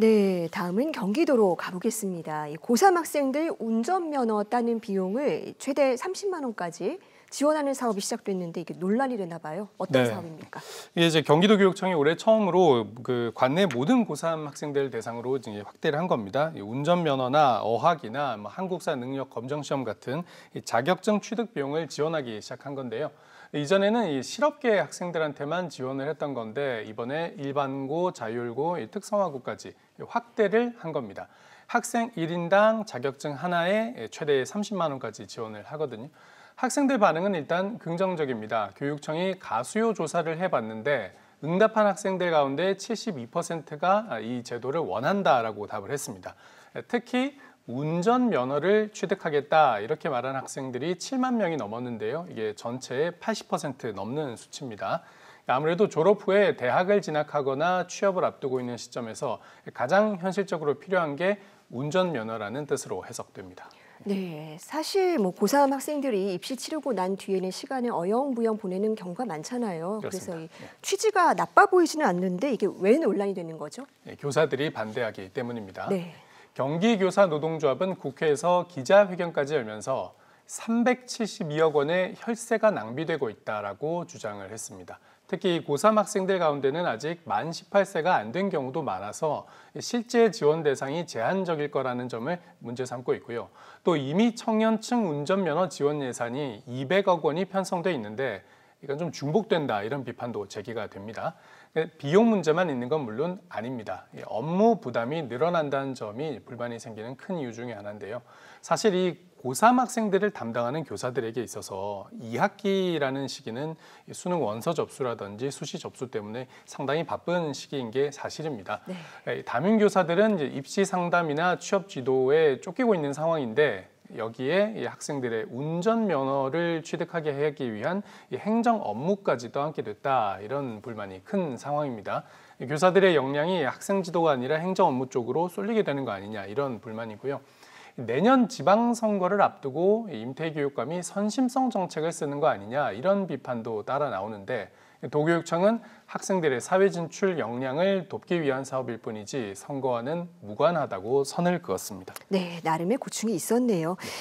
네, 다음은 경기도로 가보겠습니다. 이 고3 학생들 운전면허 따는 비용을 최대 30만 원까지 지원하는 사업이 시작됐는데 이게 논란이 되나 봐요. 어떤 네. 사업입니까? 이게 이제 경기도교육청이 올해 처음으로 그 관내 모든 고3 학생들 대상으로 이제 확대를 한 겁니다. 이 운전면허나 어학이나 뭐 한국사 능력 검정 시험 같은 이 자격증 취득 비용을 지원하기 시작한 건데요. 이전에는 이 실업계 학생들한테만 지원을 했던 건데 이번에 일반고, 자율고, 이 특성화고까지 확대를 한 겁니다. 학생 1인당 자격증 하나에 최대 30만 원까지 지원을 하거든요. 학생들 반응은 일단 긍정적입니다. 교육청이 가수요 조사를 해봤는데 응답한 학생들 가운데 72%가 이 제도를 원한다라고 답을 했습니다. 특히 운전면허를 취득하겠다 이렇게 말한 학생들이 7만 명이 넘었는데요. 이게 전체의 80% 넘는 수치입니다. 아무래도 졸업 후에 대학을 진학하거나 취업을 앞두고 있는 시점에서 가장 현실적으로 필요한 게 운전면허라는 뜻으로 해석됩니다. 네, 사실 뭐 고3 학생들이 입시 치르고 난 뒤에는 시간을 어영부영 보내는 경우가 많잖아요. 그렇습니다. 그래서 이 취지가 나빠 보이지는 않는데 이게 왜 논란이 되는 거죠? 교사들이 반대하기 때문입니다. 네. 경기교사노동조합은 국회에서 기자회견까지 열면서 372억 원의 혈세가 낭비되고 있다라고 주장을 했습니다. 특히 고3 학생들 가운데는 아직 만 18세가 안 된 경우도 많아서 실제 지원 대상이 제한적일 거라는 점을 문제 삼고 있고요. 또 이미 청년층 운전면허 지원 예산이 200억 원이 편성돼 있는데 이건 좀 중복된다 이런 비판도 제기가 됩니다. 비용 문제만 있는 건 물론 아닙니다. 업무 부담이 늘어난다는 점이 불만이 생기는 큰 이유 중에 하나인데요. 사실 이 고3 학생들을 담당하는 교사들에게 있어서 2학기라는 시기는 수능 원서 접수라든지 수시 접수 때문에 상당히 바쁜 시기인 게 사실입니다. 네. 담임 교사들은 이제 입시 상담이나 취업 지도에 쫓기고 있는 상황인데 여기에 이 학생들의 운전면허를 취득하게 하기 위한 이 행정 업무까지도 함께 됐다 이런 불만이 큰 상황입니다. 교사들의 역량이 학생 지도가 아니라 행정 업무 쪽으로 쏠리게 되는 거 아니냐 이런 불만이고요. 내년 지방선거를 앞두고 임태교육감이 선심성 정책을 쓰는 거 아니냐 이런 비판도 따라 나오는데 도교육청은 학생들의 사회 진출 역량을 돕기 위한 사업일 뿐이지 선거와는 무관하다고 선을 그었습니다. 네, 나름의 고충이 있었네요.